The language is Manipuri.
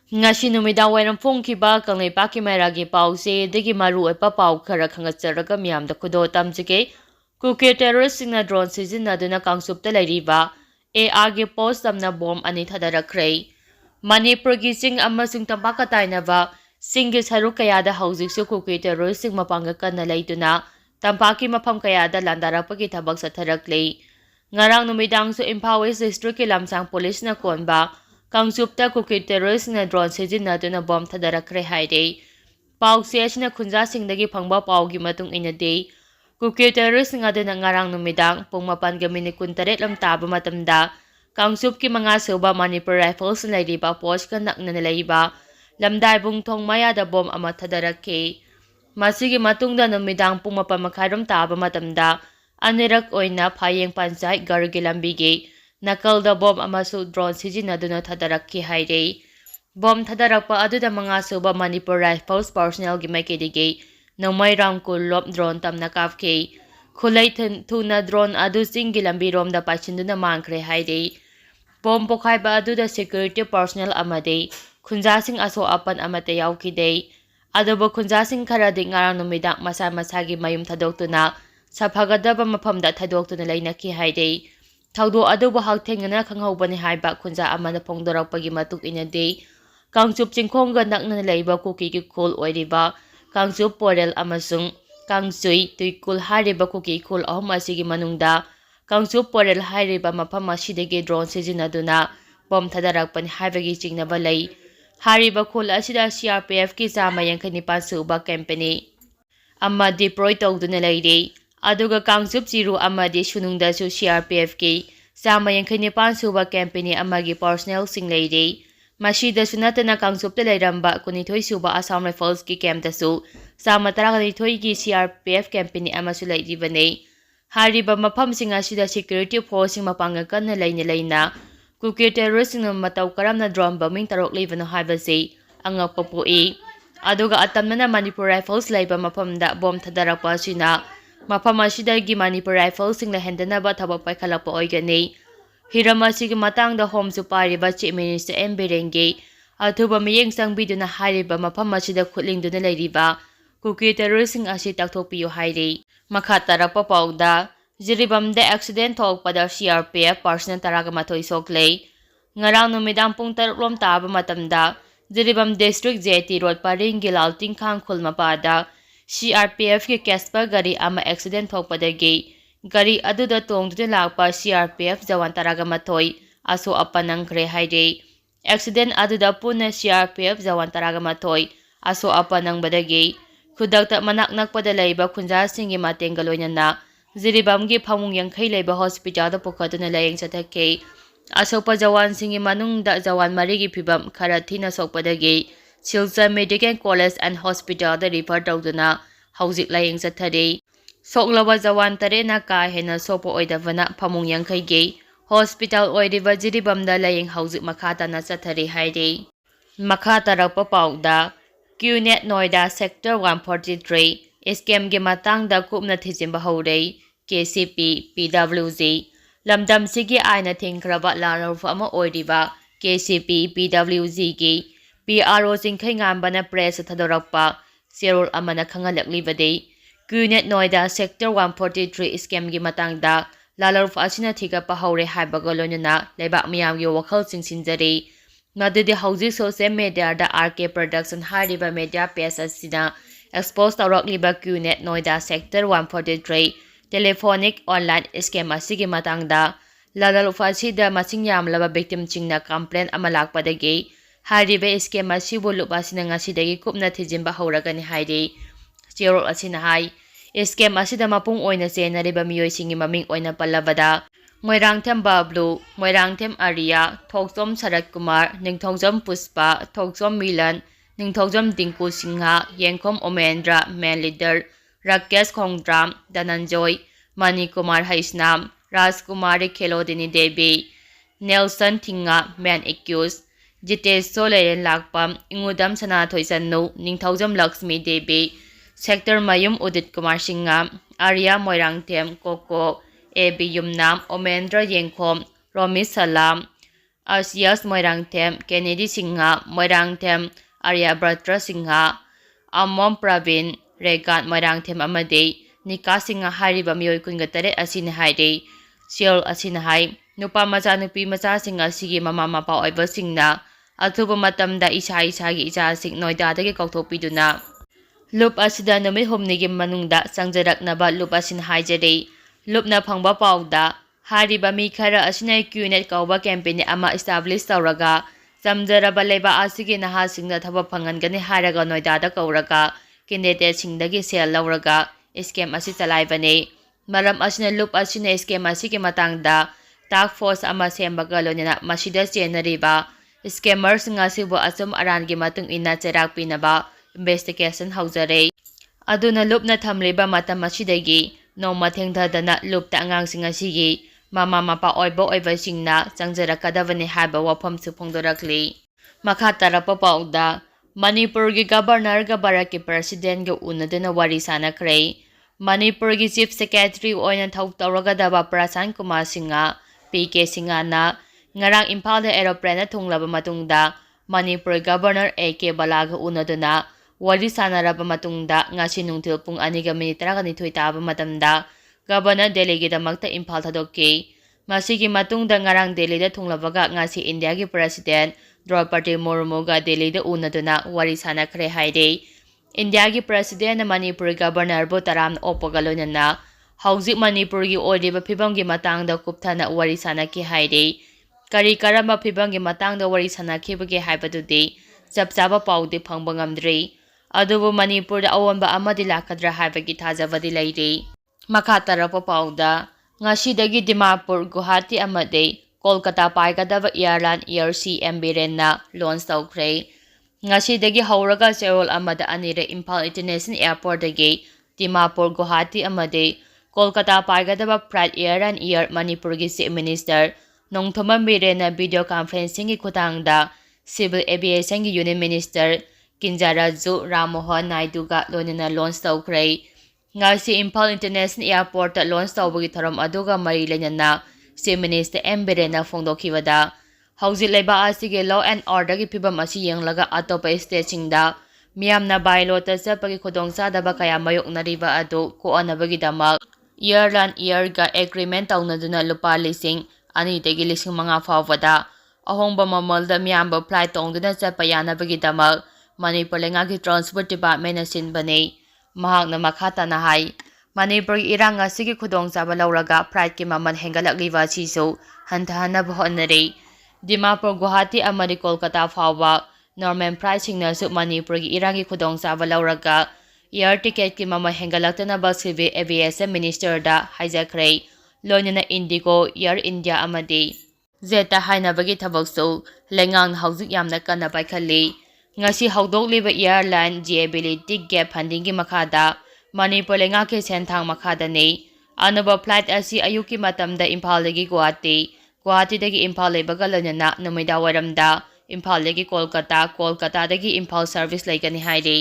Ngasi numidang wairang phongkiba Kangleipak Mairagi pause dagi maru oipa pau khara khangatsaraga miyamda khudo tamjige Kuki terrorist singna drone sijinaduna kangchup leiriba AR ge post tamna bomb ani thadakhre Manipur gi sing amasung tampaka tainaba singgi saru kayada haujiksu Kuki terrorist sing mapanga kanna leituna tampaki mafam kayada landarakpagi thabak satharakle ngarang numidang su Imphal West District ki lamsang police na konba Kangchupta Kuki terrorist na drone sijinaduna bomb thadakhre haide pause asina khunja singdagi phangba paugi matung inade Kuki terrorist ngaduna ngarang numidang pung 8:18 lam taba matamda Kangchup ki mga suba Manipur Rifles leiriba post ka nakna leiriba lamdai bungthong mayada bomb ama thadarakhe masigi matungda numidang pung 4:30 taba matamda anirak oina phayeng panchayat gargi lambigi nakalda bomb amasu drone sijinaduna thadarakhi haire bomb thadarakpa aduda mga suba Manipur Rifles personnel gi maikedige nomai ramkul lop drone tamna kafke khulai thuna drone adu singi lambi romda pachinduna mangkhre haire bomb pokhaiba aduda security personnel amade khunjasing aso apan amate yaukide aduba khunjasing kharadi ngarang numidang masa masagi mayum thadoktuna saphagadaba mafamda thadoktuna lainaki haire Thaudo adubu hakthengana khanghobani haiba khunja amana phongdorakpagi matuk inade Kangchup chingkhongga nakna leiba Kuki ki khol oiriba Kangchup porel amasung Kangchui tuikul hariba Kuki khol ahum asigi manungda Kangchup porel hariba mafam asidagi drone sijinaduna bom thadarakpani haibagi chingnaba lei hariba khol asida CRPF ki chama 29 suba company amma deploy tawduna leire aduga Kangchup Chiru amadi sunungdasu CRPF ki chama 29 suba company amagi personnel sing leire masida sunatana Kangchup leiramba 12 suba Assam Rifles ki camp dasu chama 32 ki CRPF company amasu leiribane hariba mafam sing asida security force sing mapanga kanna leina Kuki terrorist sing matau karamna drone bombing tarok leibano haibase angakpa poi aduga atamna Manipur Rifles leiba mafamda bomb thadarakpa sina mafam asidagi Manipur Rifles sing la hendanaba thabak paikhalakpa oigani hiram asigi matangda home su pariba chief minister M Berenge athuba miyeng sangbiduna hariba mafam asida khutlingduna leiriba Kuki terrorist sing asi takthokpiyo haire makha tarakpa pauda jiribamda accident thokpada CRPF personnel 12 sokle ngarang numidang pung 3 lom taba matamda Jiribam district JT road paring gilalting khang khulmapada CRPF ki Casper gari ama accident thokpadagi gari aduda tongduna lakpa CRPF jawan 13 aso apanangkhre haide accident aduda puna CRPF jawan 13 aso apanangbadagi khudakta manaknakpada leiba khunjasingi matengga loinana Jiribamgi phamung yangkhai leiba hospital da pukhatuna layeng chathake asopa jawan singi manungda jawan marigi phibam khara thina sokpadagi Silchar Medical College and Hospital da refer tawduna haujik layeng chathari soklawa jawan tarena ka hena sopo oidavana phamung yangkhai ge hospital oiriba jiribamda layeng haujik makhata na chathari haide makhata rakpa pauda QNet Noida Sector 143 scam ge matangda kupna thijimba hore KCP PWG lamdam sigi aina thengkraba laraufa ama oiriba KCP PWG gi PRO jingkhai ngambana press thadorakpa serol amana khangalakliबade QNet Noida Sector 143 scam gi matangda laraufa asina thigapa haure haibaga loinana leibak miyam gi wakhal chingsinjari madudi hauji social media da RK production hariba media page asina expose tawrakliba QNet Noida Sector 143 telephonic online scam asigi matangda lalaufa sida masing yamlaba victim chingna complaint amalakpadagi hariba scam asibu lupasina ngasidagi kupna thijimba hauragani haide cherol asina hai scam asida mapung oina chenariba miyoi singi maming oina pallabada Moirangthem Bablu Moirangthem Arya Thoksom Sarat Kumar Ningthongsom Puspa Thoksom Milan Ningthongsom Dinku Singha Yengkhom Omendra Man Leader Rakesh Khongdram Dananjoy Mani Kumar Haisnam Rajkumari Khelodini Devi Nelson Thinga Man Accused Jitesh Soleren Lakpam Ingudam Sanathoisannu Ningthongsom Lakshmi Devi Sector Mayum Udit Kumar Singha Arya Moirangthem Koko AB Yumnam Omendra Yengkhom Romi Salam Asias Moirangthem, Kennedy Singha, Moirangthem, Aryabhatra Singha, Amom Pravin, Regat Moirangthem Amade, Nika Singha Hariba Miyoi Kungatare Asina Haide, Siol Asina Hai, Nupa Maza Nupi Maza Singha Sigi Mama Mapa Oiba Singna, Atuba Matamda Isa Isagi Isa Sing Noida de Kautopiduna. Loop asida numit humnigi manungda sangjaraknaba loop asin haijare. Loop na phangba pauda hariba mi khara asina QNet kauba campaign ama establish tawraga samjaraba leba asigi naha singna thaba phangangani haraga noida da kauraga candidate singdagi sel lawraga scam asi chalaibane. Maram asina loop asina scam asigi matangda task force ama sembaga lonina masida chenariba scammers ngasibu asum arangi matung ina cherak pinaba investigation haujare. Aduna lupna thamliba matam asidagi noma thengthadana lupta angangsing asigi mama mapa oiba oibasingna changjarakadabani haiba wafam su phongdorakli. Makha tarapa pauda Manipur gi governor ga baraki president ga unadana wari sanakhre. Manipur gi chief secretary oina thau tawragadaba Prasan Kumar Singha PK Singha na ngarang Imphal da aeroplane thunglaba matungda Manipur governor AK Balaga unadana wari sanaraba matungda ngasi nungthil pung 2:32 taba matamda governor Delhi gi damakta Imphal thadokki. Masigi matungda ngarang Delhi da thunglabaga ngasi India gi president Draupadi Murmu ga Delhi da unaduna wari sanakhre haide. India gi president Manipur governor bo taram opogalonana hauzik Manipur gi oidiba phibam gi matangda kupthana wari sanaki haide. Kari karamba phibam gi matangda wari sanakhibagi haibadudi chapchaba paudi phangba ngamdri. Adubu Manipur da awonba amadi lakadra haibagi thajabadi leiri. Makha tarapa pauda ngasidagi Dimapur Guwahati amade Kolkata paigadaba airline Air CM Birenna launch tawkhre. Ngasidagi hauraga Seoul amada anire Imphal International Airport dagi Dimapur Guwahati amade Kolkata paigadaba flight airline Air Manipur gi Chief Minister Nongthoma Birenna video conferencing gi khutangda Civil Aviation gi Union Minister Kinjaraju Ramohan Naidu ga lonina launch tawkhre. Ngasi Imphal International Airport launch tawbagi tharam aduga mari lenana Chief Minister M Birenna phongdokhibada hauzik leba asige law and order gi phibam asi yenglaga atopa state singda miyamna bailota chapagi khudongchadaba kaya mayoknariba adu koanabagi damak airline air ga agreement tawnaduna lupa lising ani degi lising manga fawada ahongba mamalda miyamba flight tongduna chapa yanabagi damak Manipur lengagi transport department asinbane. Mahakna makhatana hai Manipur irang asigi khudongchaba lawraga flight ki maman hengalakliba chisu hantahanaba honnare. Dimapur Guwahati amadi Kolkata fawa normal pricing na su Manipur gi irangi khudongchaba lawraga air ticket ki mama hengalaktanaba Civil Aviation Minister da haijakhre. Lonina Indigo Air India amadi Zeta hainabagi thabaksu lengang hauzik yamna kana paikhalli. Ngasi haudokliba airline viability gap funding gi makhada Manipur lengaki senthang makhada ne anuba flight asi ayuki matamda Imphal dagi Guwahati dagi Imphal lebaga lonina numida waramda Imphal dagi Kolkata dagi Imphal service laigani haide.